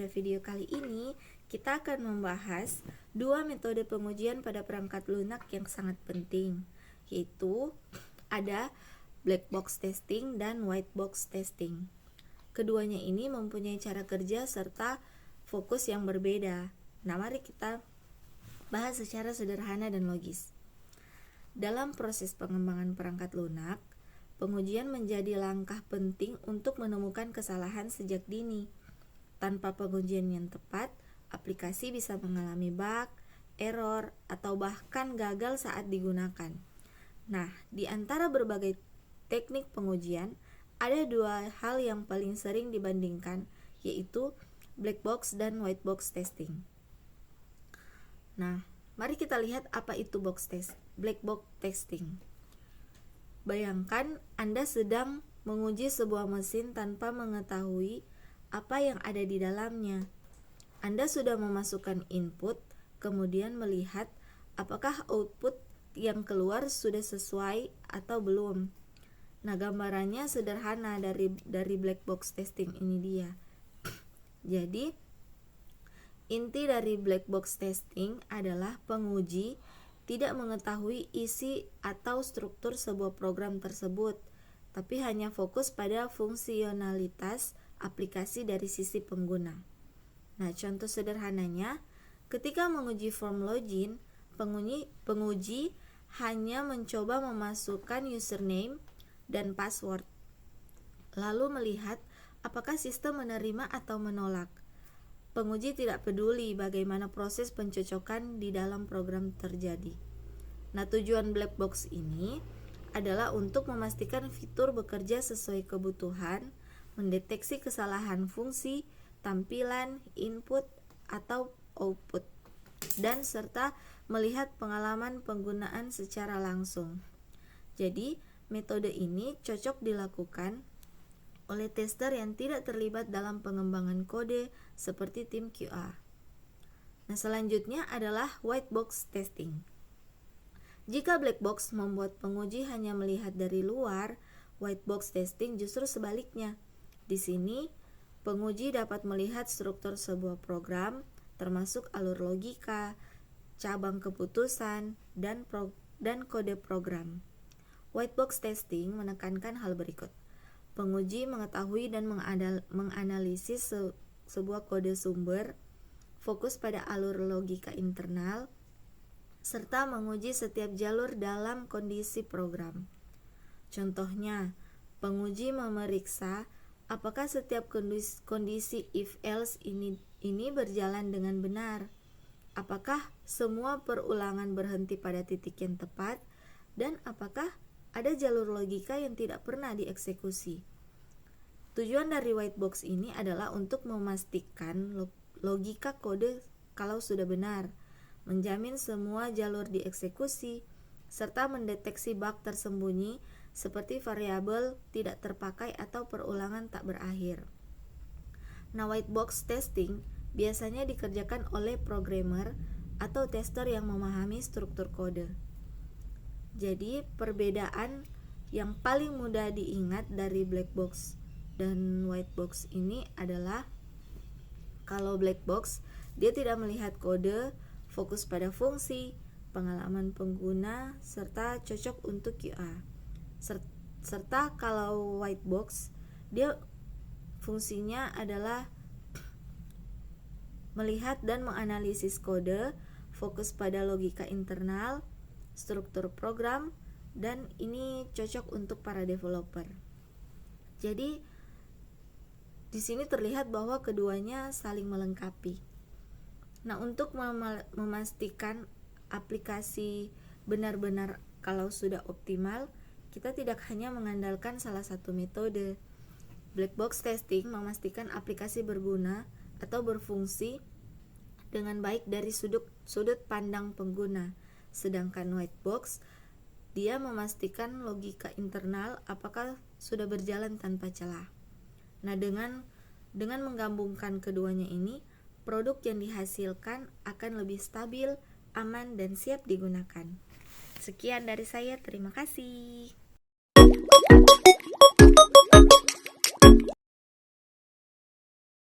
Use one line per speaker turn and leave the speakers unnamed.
pada video kali ini, kita akan membahas dua metode pengujian pada perangkat lunak yang sangat penting, yaitu ada black box testing dan white box testing. Keduanya ini mempunyai cara kerja serta fokus yang berbeda. Nah, mari kita bahas secara sederhana dan logis. Dalam proses pengembangan perangkat lunak, pengujian menjadi langkah penting untuk menemukan kesalahan sejak dini. Tanpa pengujian yang tepat, aplikasi bisa mengalami bug, error, atau bahkan gagal saat digunakan. Nah, di antara berbagai teknik pengujian, ada dua hal yang paling sering dibandingkan, yaitu black box dan white box testing. Nah, mari kita lihat apa itu black box testing. Bayangkan Anda sedang menguji sebuah mesin tanpa mengetahui apa yang ada di dalamnya. Anda sudah memasukkan input, kemudian melihat apakah output yang keluar sudah sesuai atau belum. Nah, gambarannya sederhana dari black box testing ini dia. Jadi, inti dari black box testing adalah penguji tidak mengetahui isi atau struktur sebuah program tersebut, tapi hanya fokus pada fungsionalitas aplikasi dari sisi pengguna. Nah, contoh sederhananya, ketika menguji form login, penguji hanya mencoba memasukkan username dan password, lalu melihat apakah sistem menerima atau menolak. Penguji tidak peduli bagaimana proses pencocokan di dalam program terjadi. Nah, tujuan black box ini adalah untuk memastikan fitur bekerja sesuai kebutuhan, mendeteksi kesalahan fungsi, tampilan, input, atau output, dan serta melihat pengalaman penggunaan secara langsung. Jadi, metode ini cocok dilakukan oleh tester yang tidak terlibat dalam pengembangan kode seperti tim QA. Nah, selanjutnya adalah white box testing. Jika black box membuat penguji hanya melihat dari luar, white box testing justru sebaliknya. Di sini, penguji dapat melihat struktur sebuah program, termasuk alur logika, cabang keputusan, dan kode program. White box testing menekankan hal berikut. Penguji mengetahui dan menganalisis sebuah kode sumber, fokus pada alur logika internal, serta menguji setiap jalur dalam kondisi program. Contohnya, penguji memeriksa apakah setiap kondisi if-else ini berjalan dengan benar, apakah semua perulangan berhenti pada titik yang tepat, dan apakah ada jalur logika yang tidak pernah dieksekusi. Tujuan dari white box ini adalah untuk memastikan logika kode kalau sudah benar, menjamin semua jalur dieksekusi, serta mendeteksi bug tersembunyi seperti variabel tidak terpakai atau perulangan tak berakhir. Nah, white box testing biasanya dikerjakan oleh programmer atau tester yang memahami struktur kode. Jadi, perbedaan yang paling mudah diingat dari black box dan white box ini adalah kalau black box, dia tidak melihat kode, fokus pada fungsi, pengalaman pengguna, serta cocok untuk QA. Serta kalau white box, dia fungsinya adalah melihat dan menganalisis kode, fokus pada logika internal, struktur program, dan ini cocok untuk para developer. Jadi, di sini terlihat bahwa keduanya saling melengkapi. Nah, untuk memastikan aplikasi benar-benar kalau sudah optimal, kita tidak hanya mengandalkan salah satu metode. Black box testing memastikan aplikasi berguna atau berfungsi dengan baik dari sudut pandang pengguna. Sedangkan white box, dia memastikan logika internal apakah sudah berjalan tanpa celah. Nah, dengan menggabungkan keduanya ini, produk yang dihasilkan akan lebih stabil, aman, dan siap digunakan. Sekian dari saya, terima kasih.